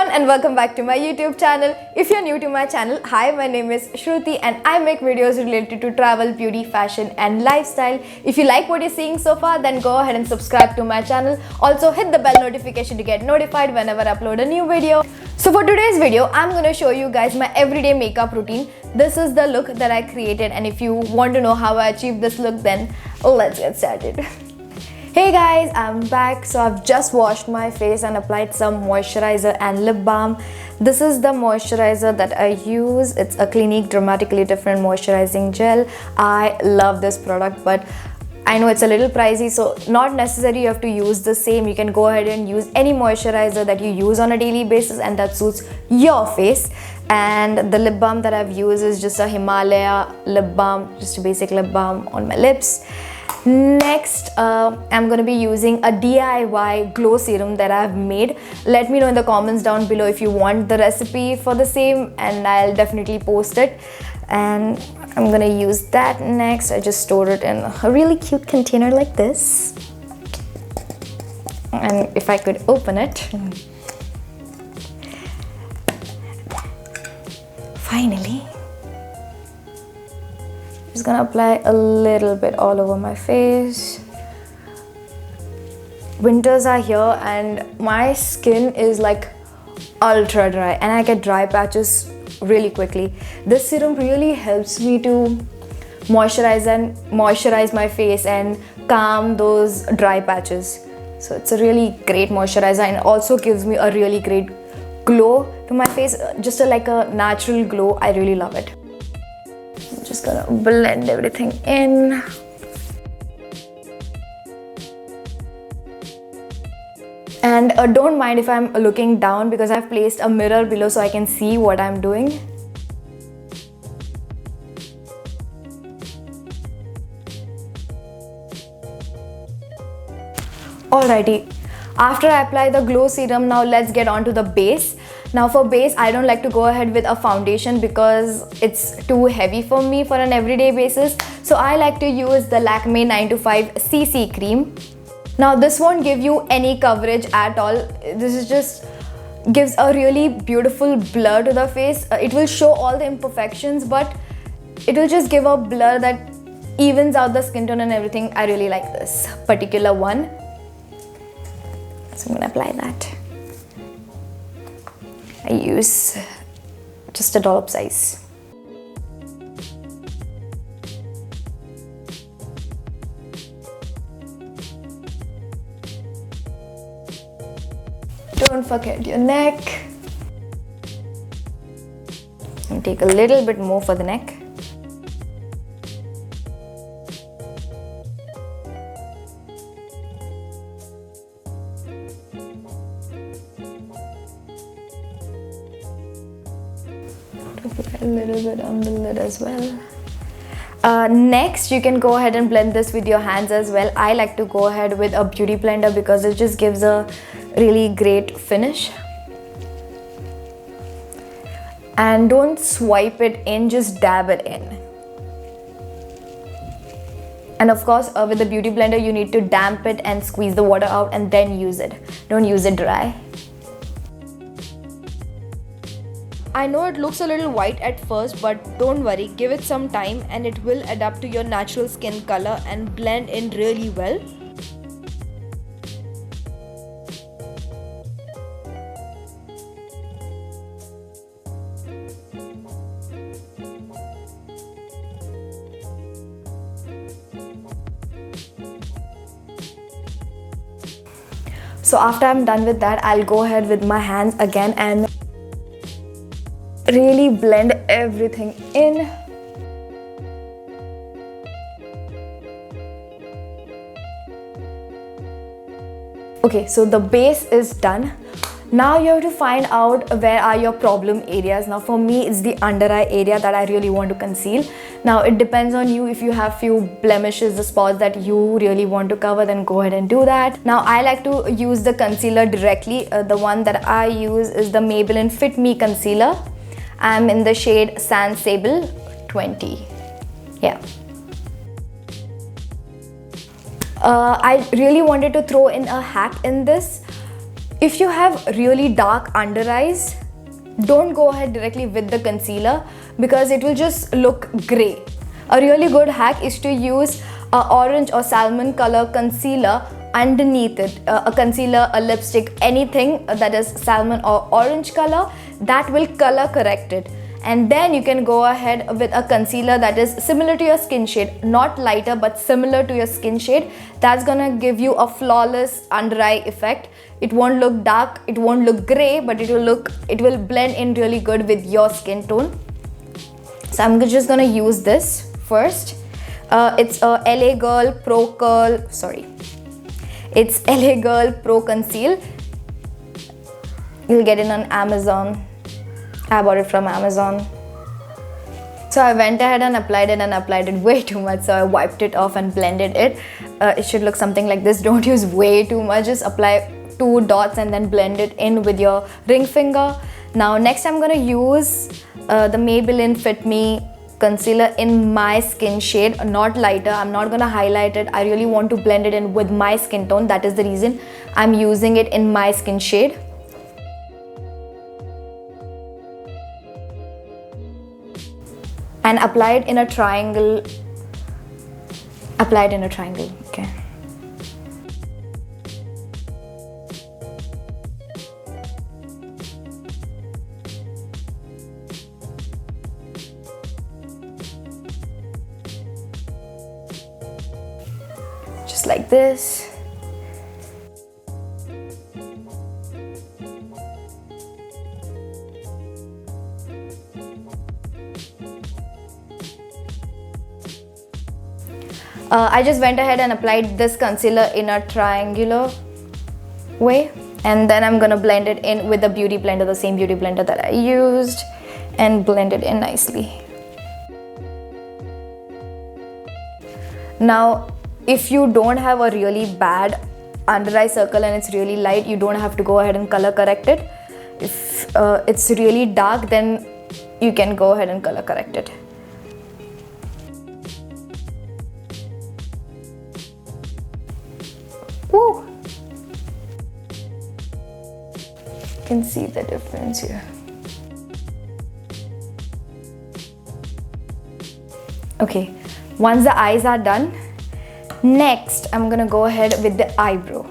everyone and welcome back to my YouTube channel. If you're new to my channel, hi, my name is Shruti and I make videos related to travel, beauty, fashion and lifestyle. If you like what you're seeing so far, then go ahead and subscribe to my channel. Also hit the bell notification to get notified whenever I upload a new video. So for today's video, I'm going to show you guys my everyday makeup routine. This is the look that I created, and if you want to know how I achieved this look, then let's get started. Hey guys, I'm back. So I've just washed my face and applied some moisturizer and lip balm. This is the moisturizer that I use. It's a Clinique Dramatically Different Moisturizing Gel. I love this product, but I know it's a little pricey, so not necessary you have to use the same. You can go ahead and use any moisturizer that you use on a daily basis and that suits your face. And the lip balm that I've used is just a Himalaya lip balm, just a basic lip balm on my lips. Next, I'm going to be using a DIY glow serum that I've made. Let me know in the comments down below if you want the recipe for the same, and I'll definitely post it. And I'm going to use that next. I just stored it in a really cute container like this. And if I could open it. Finally. Just gonna apply a little bit all over my face. Winters are here and my skin is like ultra dry and I get dry patches really quickly. This serum really helps me to moisturize my face and calm those dry patches. So it's a really great moisturizer and also gives me a really great glow to my face, just like a natural glow. I really love it. I'm just gonna blend everything in. And don't mind if I'm looking down because I've placed a mirror below so I can see what I'm doing. Alrighty, after I apply the glow serum, now let's get on to the base. Now for base, I don't like to go ahead with a foundation because it's too heavy for me for an everyday basis. So I like to use the Lakme 925 CC cream. Now this won't give you any coverage at all. This is just gives a really beautiful blur to the face. It will show all the imperfections, but it will just give a blur that evens out the skin tone and everything. I really like this particular one. So I'm gonna apply that. I use just a dollop size. Don't forget your neck. And take a little bit more for the neck. A little bit on the lid as well. Next, you can go ahead and blend this with your hands as well. I like to go ahead with a beauty blender because it just gives a really great finish. And don't swipe it in, just dab it in. And of course, with the beauty blender, you need to damp it and squeeze the water out and then use it. Don't use it dry. I know it looks a little white at first, but don't worry, give it some time and it will adapt to your natural skin color and blend in really well. So after I'm done with that, I'll go ahead with my hands again and really blend everything in. Okay, so the base is done. Now you have to find out where are your problem areas. Now for me, it's the under eye area that I really want to conceal. Now it depends on you. If you have few blemishes, the spots that you really want to cover, then go ahead and do that. Now I like to use the concealer directly. The one that I use is the Maybelline Fit Me Concealer. I'm in the shade Sand Sable 20. Yeah. I really wanted to throw in a hack in this. If you have really dark under eyes, don't go ahead directly with the concealer because it will just look grey. A really good hack is to use a orange or salmon color concealer underneath it. A concealer, a lipstick, anything that is salmon or orange color, that will color correct it. And then you can go ahead with a concealer that is similar to your skin shade, not lighter but similar to your skin shade. That's gonna give you a flawless under eye effect. It won't look dark, it won't look grey, but it will blend in really good with your skin tone. So I'm just gonna use this first. It's a LA Girl Pro Curl, it's LA Girl Pro Conceal. You'll get it on Amazon. I bought it from Amazon. So I went ahead and applied it way too much, so I wiped it off and blended it. It should look something like this. Don't use way too much, just apply 2 dots and then blend it in with your ring finger. Now next I'm gonna use the Maybelline Fit Me concealer in my skin shade, not lighter. I'm not gonna highlight it. I really want to blend it in with my skin tone. That is the reason I'm using it in my skin shade. And apply it in a triangle. Apply it in a triangle, okay. Just like this. I just went ahead and applied this concealer in a triangular way, and then I'm gonna blend it in with the beauty blender, the same beauty blender that I used, and blend it in nicely. Now, if you don't have a really bad under eye circle and it's really light, you don't have to go ahead and color correct it. If it's really dark, then you can go ahead and color correct it. Woo! You can see the difference here. Okay, once the eyes are done, next I'm gonna go ahead with the eyebrow.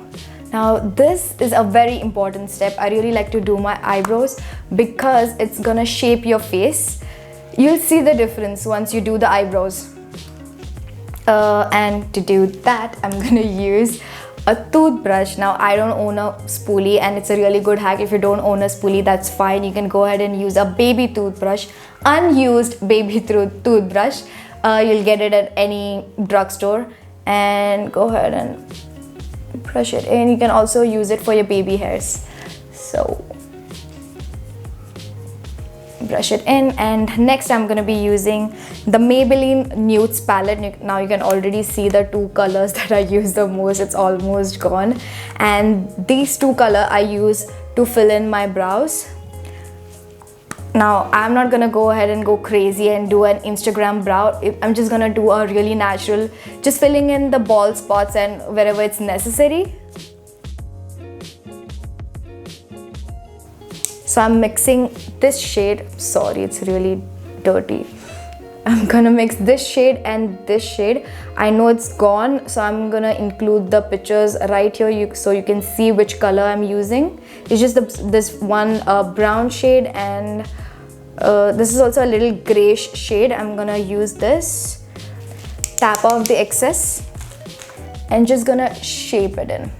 Now this is a very important step. I really like to do my eyebrows because it's gonna shape your face. You'll see the difference once you do the eyebrows. And to do that, I'm gonna use a toothbrush. Now I don't own a spoolie, and it's a really good hack. If you don't own a spoolie, that's fine. You can go ahead and use a baby toothbrush, unused baby toothbrush. You'll get it at any drugstore, and go ahead and brush it in. You can also use it for your baby hairs. So brush it in, and next I'm gonna be using the Maybelline Nudes palette. Now you can already see the 2 colors that I use the most. It's almost gone, and these 2 colors I use to fill in my brows. Now I'm not gonna go ahead and go crazy and do an Instagram brow. I'm just gonna do a really natural, just filling in the bald spots and wherever it's necessary. So I'm mixing this shade. Sorry, it's really dirty. I'm gonna mix this shade and this shade. I know it's gone, so I'm gonna include the pictures right here so you can see which color I'm using. It's just this one brown shade, and this is also a little grayish shade. I'm gonna use this. Tap off the excess and just gonna shape it in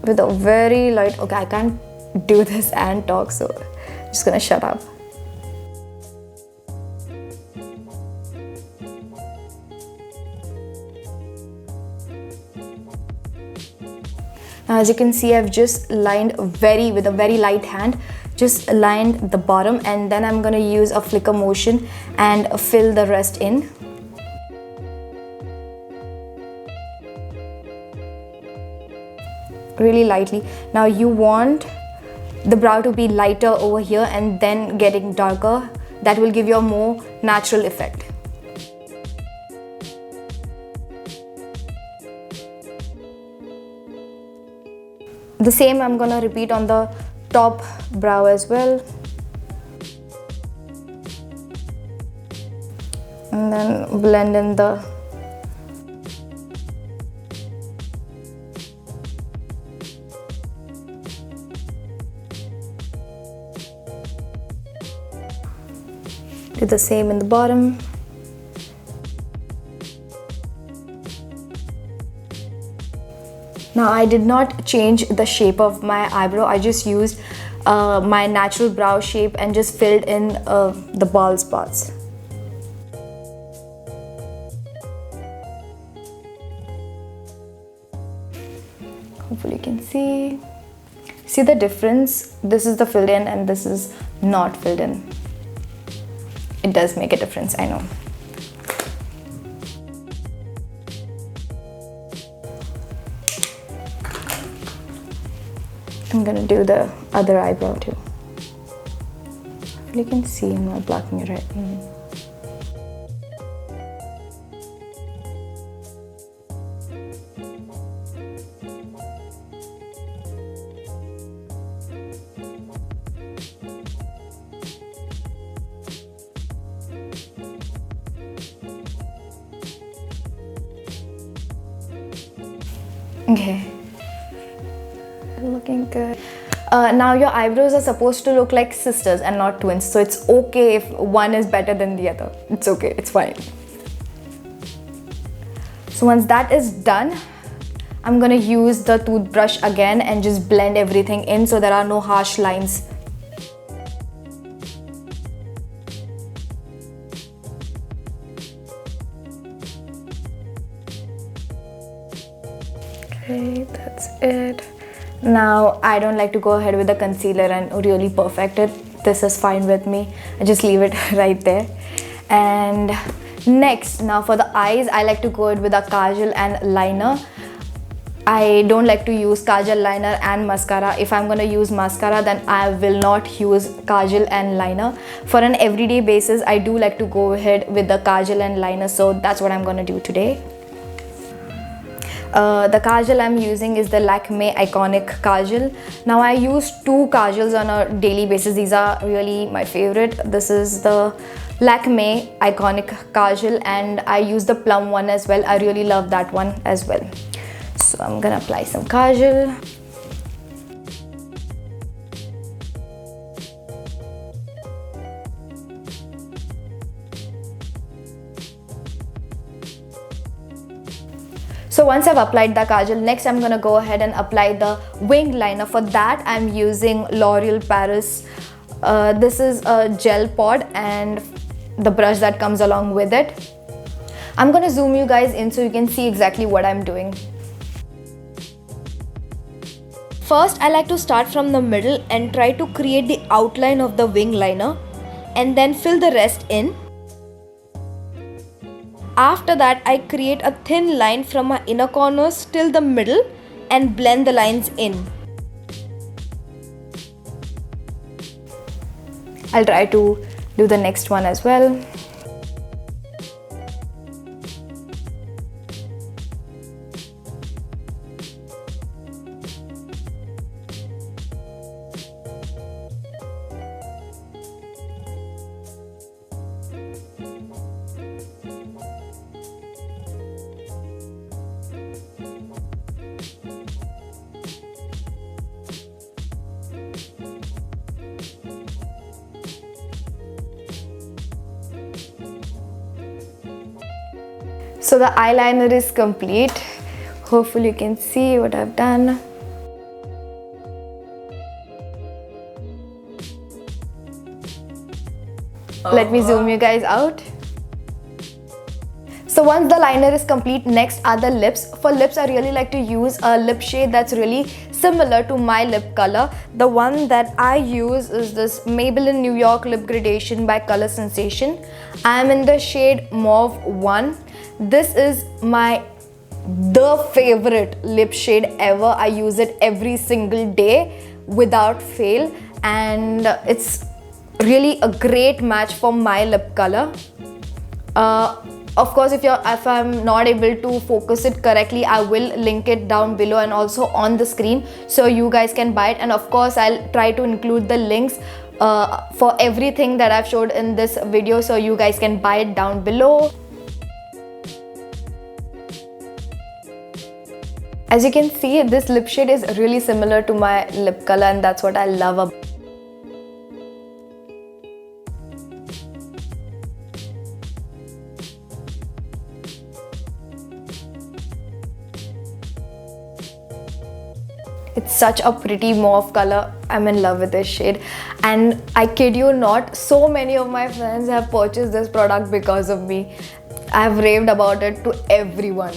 with a very light. Okay, I can't do this and talk, so I'm just gonna shut up. Now as you can see, I've just lined with a very light hand, just lined the bottom, and then I'm gonna use a flicker motion and fill the rest in. Really lightly. Now you want the brow to be lighter over here and then getting darker. That will give you a more natural effect. The same I'm gonna repeat on the top brow as well. And then blend in the do the same in the bottom. Now I did not change the shape of my eyebrow. I just used my natural brow shape and just filled in the bald spots. Hopefully you can see. See the difference? This is the filled in and this is not filled in. It does make a difference, I know. I'm gonna do the other eyebrow too. You can see I'm not blocking it right. Okay. Looking good. Now your eyebrows are supposed to look like sisters and not twins, so it's okay if one is better than the other. It's okay, it's fine. So once that is done, I'm gonna use the toothbrush again and just blend everything in so there are no harsh lines. Okay, that's it. Now I don't like to go ahead with the concealer and really perfect it. This is fine with me. I just leave it right there. And next, now for the eyes, I like to go ahead with a Kajal and liner. I don't like to use Kajal, liner and mascara. If I'm gonna use mascara, then I will not use Kajal and liner. For an everyday basis, I do like to go ahead with the Kajal and liner, so that's what I'm gonna do today. The Kajal I'm using is the Lakme Eyeconic Kajal. Now I use two Kajals on a daily basis. These are really my favorite. This is the Lakme Eyeconic Kajal and I use the plum one as well. I really love that one as well. So I'm gonna apply some Kajal. So once I've applied the Kajal, next I'm gonna go ahead and apply the wing liner. For that I'm using L'Oreal Paris. This is a gel pod and the brush that comes along with it. I'm gonna zoom you guys in so you can see exactly what I'm doing. First, I like to start from the middle and try to create the outline of the wing liner and then fill the rest in. After that, I create a thin line from my inner corners till the middle and blend the lines in. I'll try to do the next one as well. So the eyeliner is complete. Hopefully you can see what I've done. Let me zoom you guys out. So once the liner is complete, next are the lips. For lips, I really like to use a lip shade that's really similar to my lip color. The one that I use is this Maybelline New York Lip Gradation by Color Sensation. I am in the shade Mauve 1. This is the favorite lip shade ever. I use it every single day without fail, and it's really a great match for my lip color. Of course, if I'm not able to focus it correctly, I will link it down below and also on the screen so you guys can buy it. And of course, I'll try to include the links for everything that I've showed in this video so you guys can buy it down below. As you can see, this lip shade is really similar to my lip color, and that's what I love about it. It's such a pretty mauve color. I'm in love with this shade, and I kid you not, so many of my friends have purchased this product because of me. I've raved about it to everyone.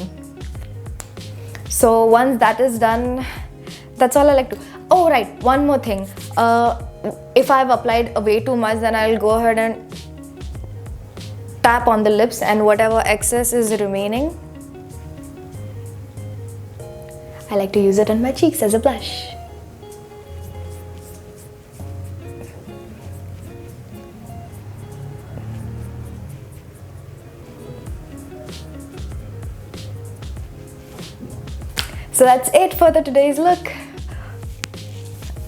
So once that is done, that's all I like to. Oh right, one more thing. If I've applied way too much, then I'll go ahead and tap on the lips, and whatever excess is remaining, I like to use it on my cheeks as a blush. So that's it for today's look.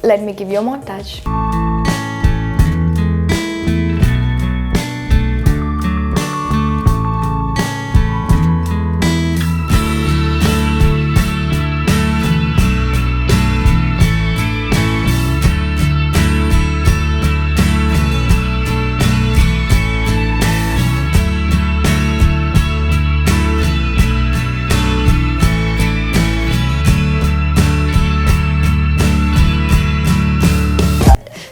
Let me give you a montage.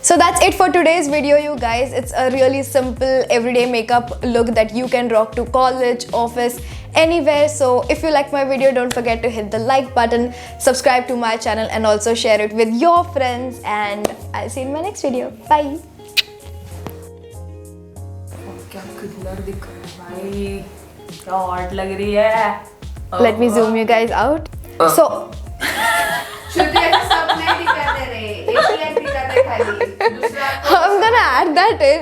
So that's it for today's video, you guys. It's a really simple everyday makeup look that you can rock to college, office, anywhere. So if you like my video, don't forget to hit the like button, subscribe to my channel, and also share it with your friends. And I'll see you in my next video. Bye. Let me zoom you guys out. So I'm gonna add that in.